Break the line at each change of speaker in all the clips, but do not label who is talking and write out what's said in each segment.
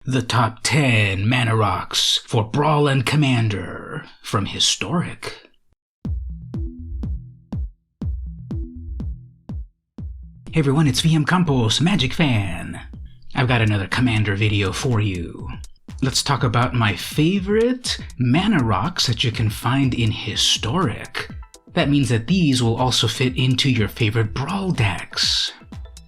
The top 10 mana rocks for Brawl and Commander from Historic. Hey everyone, it's VM Campos, Magic fan. I've got another Commander video for you. Let's talk about my favorite mana rocks that you can find in Historic. That means that these will also fit into your favorite Brawl decks.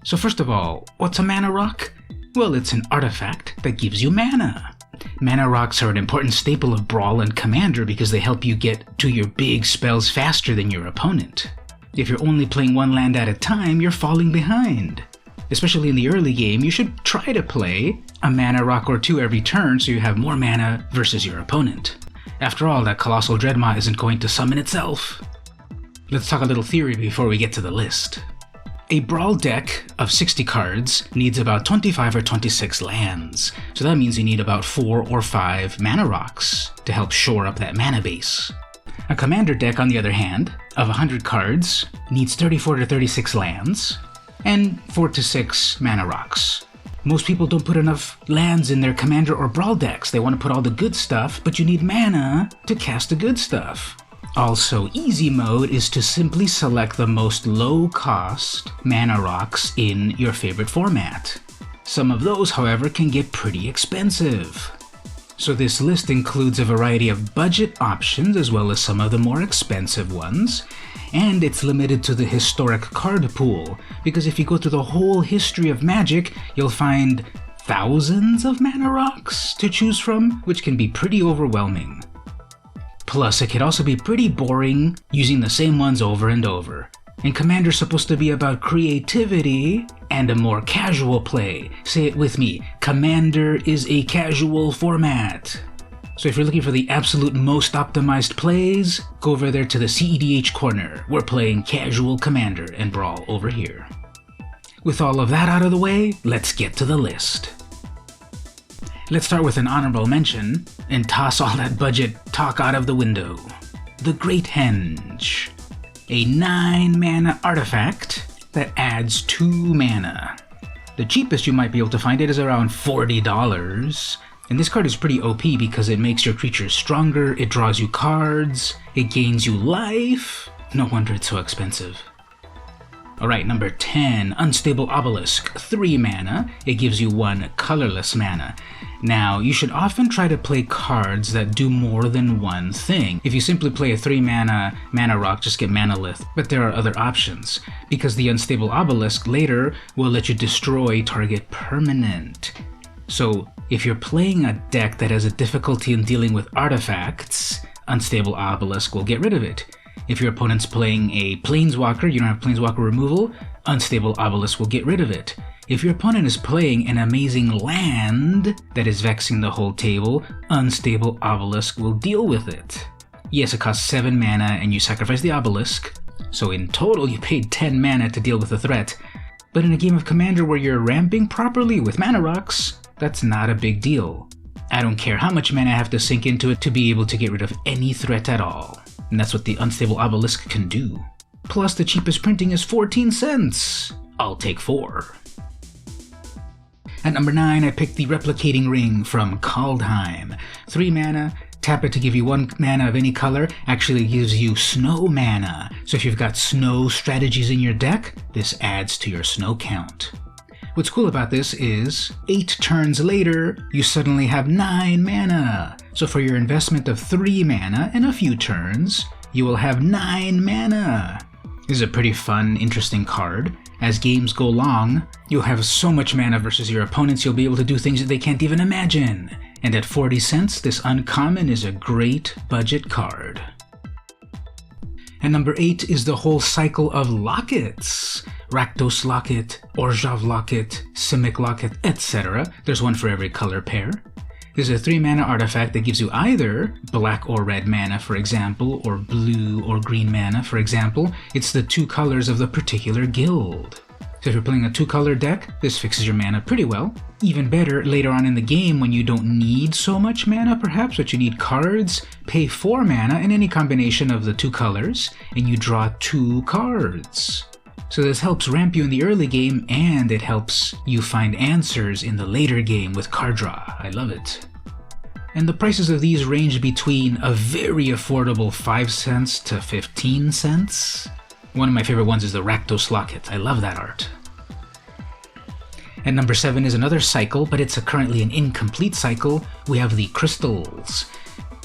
So first of all, what's a mana rock? Well, it's an artifact that gives you mana. Mana rocks are an important staple of Brawl and Commander because they help you get to your big spells faster than your opponent. If you're only playing one land at a time, you're falling behind. Especially in the early game, you should try to play a mana rock or two every turn so you have more mana versus your opponent. After all, that Colossal Dreadmaw isn't going to summon itself. Let's talk a little theory before we get to the list. A Brawl deck of 60 cards needs about 25 or 26 lands, so that means you need about 4 or 5 mana rocks to help shore up that mana base. A Commander deck, on the other hand, of 100 cards needs 34 to 36 lands and 4 to 6 mana rocks. Most people don't put enough lands in their Commander or Brawl decks. They want to put all the good stuff, but you need mana to cast the good stuff. Also, easy mode is to simply select the most low-cost mana rocks in your favorite format. Some of those, however, can get pretty expensive. So this list includes a variety of budget options as well as some of the more expensive ones, and it's limited to the Historic card pool, because if you go through the whole history of Magic, you'll find thousands of mana rocks to choose from, which can be pretty overwhelming. Plus, it could also be pretty boring using the same ones over and over. And Commander's supposed to be about creativity and a more casual play. Say it with me, Commander is a casual format. So if you're looking for the absolute most optimized plays, go over there to the cEDH corner. We're playing casual Commander and Brawl over here. With all of that out of the way, let's get to the list. Let's start with an honorable mention and toss all that budget talk out of the window. The Great Henge, a 9 mana artifact that adds 2 mana. The cheapest you might be able to find it is around $40, and this card is pretty OP because it makes your creatures stronger, it draws you cards, it gains you life. No wonder it's so expensive. Alright, number 10, Unstable Obelisk, 3 mana. It gives you 1 colorless mana. Now, you should often try to play cards that do more than one thing. If you simply play a 3 mana rock, just get Manalith, but there are other options, because the Unstable Obelisk later will let you destroy target permanent. So, if you're playing a deck that has a difficulty in dealing with artifacts, Unstable Obelisk will get rid of it. If your opponent's playing a Planeswalker, you don't have Planeswalker removal, Unstable Obelisk will get rid of it. If your opponent is playing an amazing land that is vexing the whole table, Unstable Obelisk will deal with it. Yes, it costs 7 mana and you sacrifice the Obelisk, so in total you paid 10 mana to deal with the threat. But in a game of Commander where you're ramping properly with mana rocks, that's not a big deal. I don't care how much mana I have to sink into it to be able to get rid of any threat at all. And that's what the Unstable Obelisk can do. Plus, the cheapest printing is 14 cents. I'll take 4. At number 9, I picked the Replicating Ring from Kaldheim. 3 mana, tap it to give you 1 mana of any color, actually gives you snow mana. So if you've got snow strategies in your deck, this adds to your snow count. What's cool about this is, 8 turns later, you suddenly have 9 mana. So for your investment of 3 mana and a few turns, you will have 9 mana. This is a pretty fun, interesting card. As games go long, you'll have so much mana versus your opponents, you'll be able to do things that they can't even imagine. And at 40 cents, this uncommon is a great budget card. And number 8 is the whole cycle of lockets. Rakdos Locket, Orzhov Locket, Simic Locket, etc. There's one for every color pair. There's a 3 mana artifact that gives you either black or red mana, for example, or blue or green mana, for example. It's the 2 colors of the particular guild. So if you're playing a 2-color deck, this fixes your mana pretty well. Even better, later on in the game when you don't need so much mana perhaps, but you need cards, pay 4 mana in any combination of the 2 colors, and you draw 2 cards. So this helps ramp you in the early game, and it helps you find answers in the later game with card draw. I love it. And the prices of these range between a very affordable 5 cents to 15 cents. One of my favorite ones is the Rakdos Locket. I love that art. And number 7 is another cycle, but it's currently an incomplete cycle. We have the Crystals.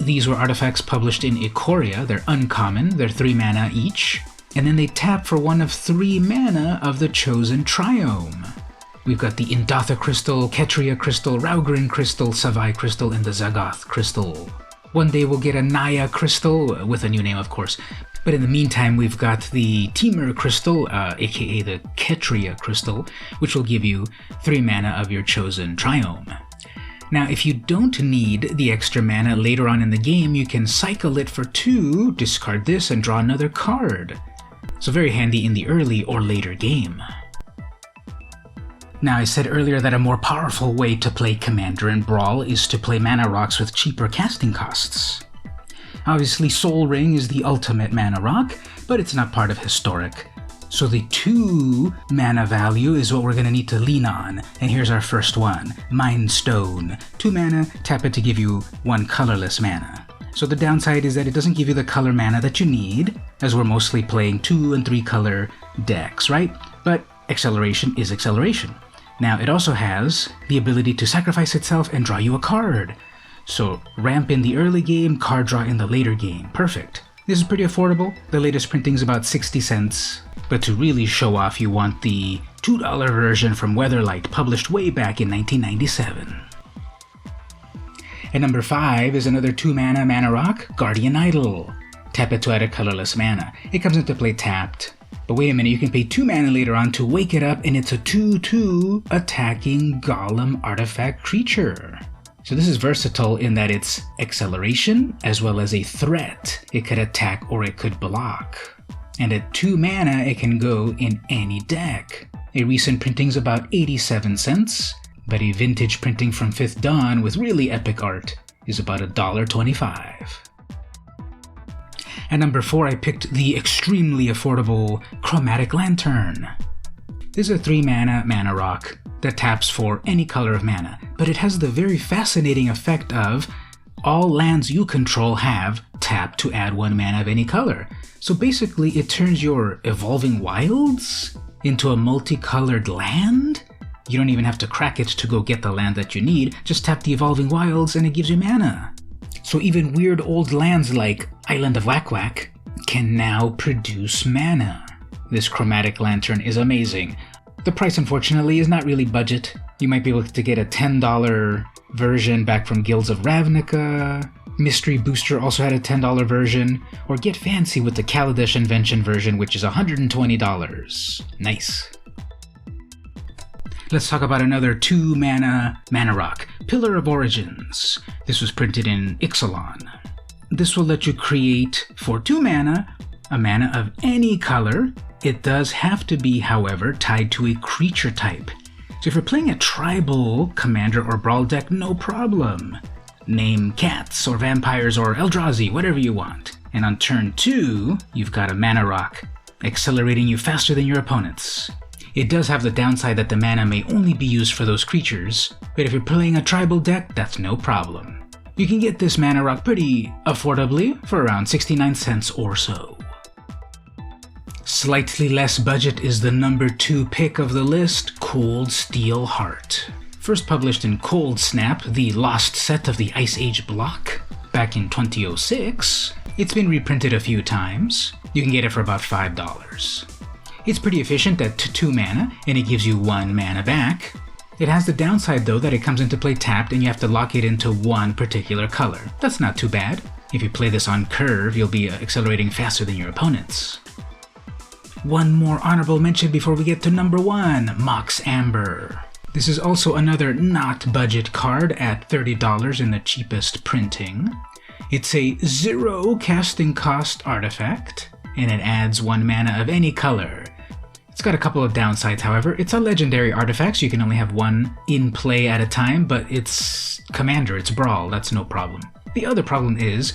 These were artifacts published in Ikoria. They're uncommon, they're 3 mana each, and then they tap for 1 of 3 mana of the chosen Triome. We've got the Indatha Crystal, Ketria Crystal, Raugrin Crystal, Savai Crystal, and the Zagoth Crystal. One day we'll get a Naya Crystal, with a new name of course, but in the meantime we've got the Temur Crystal, aka the Ketria Crystal, which will give you 3 mana of your chosen Triome. Now, if you don't need the extra mana later on in the game, you can cycle it for 2, discard this, and draw another card. So very handy in the early or later game. Now, I said earlier that a more powerful way to play Commander and Brawl is to play mana rocks with cheaper casting costs. Obviously, Sol Ring is the ultimate mana rock, but it's not part of Historic. So the 2 mana value is what we're going to need to lean on, and here's our first one, Mind Stone. 2 mana, tap it to give you 1 colorless mana. So the downside is that it doesn't give you the color mana that you need, as we're mostly playing 2 and 3 color decks, right? But acceleration is acceleration. Now, it also has the ability to sacrifice itself and draw you a card. So ramp in the early game, card draw in the later game. Perfect. This is pretty affordable. The latest printing is about 60 cents. But to really show off, you want the $2 version from Weatherlight, published way back in 1997. And number 5 is another 2 mana mana rock, Guardian Idol. Tap it to add a colorless mana. It comes into play tapped. But wait a minute, you can pay 2 mana later on to wake it up, and it's a 2/2 attacking golem artifact creature. So this is versatile in that it's acceleration as well as a threat. It could attack or it could block. And at 2 mana, it can go in any deck. A recent printing's about 87 cents, but a vintage printing from 5th Dawn with really epic art is about $1.25. At number 4, I picked the extremely affordable Chromatic Lantern. This is a 3 mana mana rock that taps for any color of mana, but it has the very fascinating effect of all lands you control have tap to add 1 mana of any color. So basically it turns your Evolving Wilds into a multicolored land. You don't even have to crack it to go get the land that you need, just tap the Evolving Wilds and it gives you mana. So even weird old lands like Island of Whack Whack can now produce mana. This Chromatic Lantern is amazing. The price, unfortunately, is not really budget. You might be able to get a $10 version back from Guilds of Ravnica. Mystery Booster also had a $10 version. Or get fancy with the Kaladesh Invention version, which is $120. Nice. Let's talk about another 2 mana mana rock, Pillar of Origins. This was printed in Ixalan. This will let you create, for 2 mana, a mana of any color. It does have to be, however, tied to a creature type. So if you're playing a tribal Commander or Brawl deck, no problem. Name cats or vampires or Eldrazi, whatever you want. And on turn 2, you've got a mana rock, accelerating you faster than your opponents. It does have the downside that the mana may only be used for those creatures, but if you're playing a tribal deck, that's no problem. You can get this mana rock pretty affordably for around 69 cents or so. Slightly less budget is the number 2 pick of the list, Cold Steel Heart. First published in Cold Snap, the lost set of the Ice Age block, back in 2006. It's been reprinted a few times. You can get it for about $5. It's pretty efficient at 2 mana, and it gives you 1 mana back. It has the downside though that it comes into play tapped and you have to lock it into 1 particular color. That's not too bad. If you play this on curve, you'll be accelerating faster than your opponents. One more honorable mention before we get to number 1, Mox Amber. This is also another not budget card at $30 in the cheapest printing. It's a 0 casting cost artifact, and it adds 1 mana of any color. It's got a couple of downsides, however. It's a legendary artifact, so you can only have 1 in play at a time, but it's Commander, it's Brawl, that's no problem. The other problem is,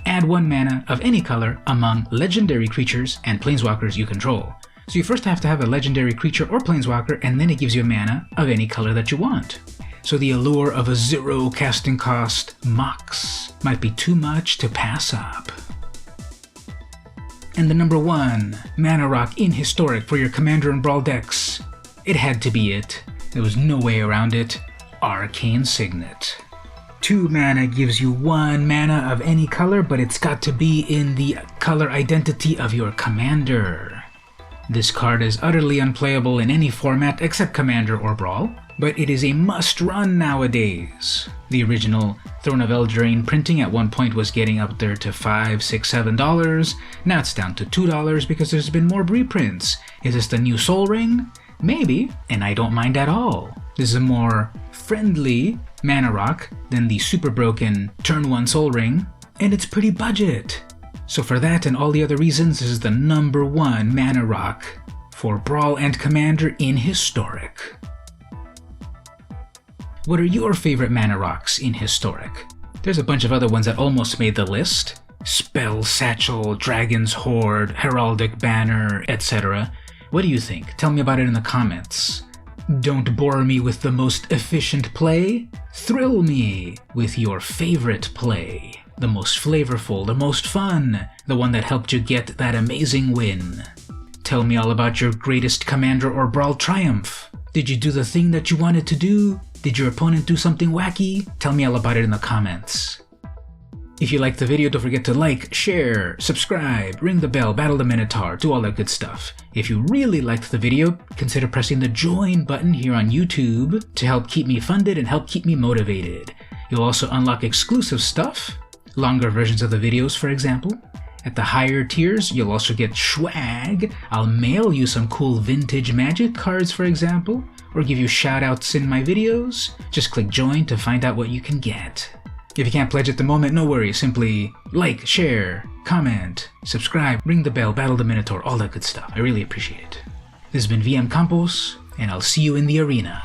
add 1 mana of any color among legendary creatures and planeswalkers you control. So you first have to have a legendary creature or planeswalker, and then it gives you a mana of any color that you want. So the allure of a 0 casting cost Mox might be too much to pass up. And the number 1 mana rock in Historic for your Commander and Brawl decks, it had to be it. There was no way around it. Arcane Signet. 2 mana gives you 1 mana of any color, but it's got to be in the color identity of your commander. This card is utterly unplayable in any format except Commander or Brawl, but it is a must-run nowadays. The original Throne of Eldraine printing at one point was getting up there to $5, $6, $7. Now it's down to $2 because there's been more reprints. Is this the new Sol Ring? Maybe, and I don't mind at all. This is a more friendly mana rock than the super broken Turn 1 Sol Ring, and it's pretty budget. So for that and all the other reasons, this is the number 1 mana rock for Brawl and Commander in Historic. What are your favorite mana rocks in Historic? There's a bunch of other ones that almost made the list. Spell Satchel, Dragon's Hoard, Heraldic Banner, etc. What do you think? Tell me about it in the comments. Don't bore me with the most efficient play. Thrill me with your favorite play. The most flavorful, the most fun, the one that helped you get that amazing win. Tell me all about your greatest Commander or Brawl triumph. Did you do the thing that you wanted to do? Did your opponent do something wacky? Tell me all about it in the comments. If you liked the video, don't forget to like, share, subscribe, ring the bell, battle the Minotaur, do all that good stuff. If you really liked the video, consider pressing the join button here on YouTube to help keep me funded and help keep me motivated. You'll also unlock exclusive stuff, longer versions of the videos, for example. At the higher tiers, you'll also get swag. I'll mail you some cool vintage Magic cards, for example, or give you shoutouts in my videos. Just click join to find out what you can get. If you can't pledge at the moment, no worries. Simply like, share, comment, subscribe, ring the bell, battle the Minotaur, all that good stuff. I really appreciate it. This has been VM Campos, and I'll see you in the arena.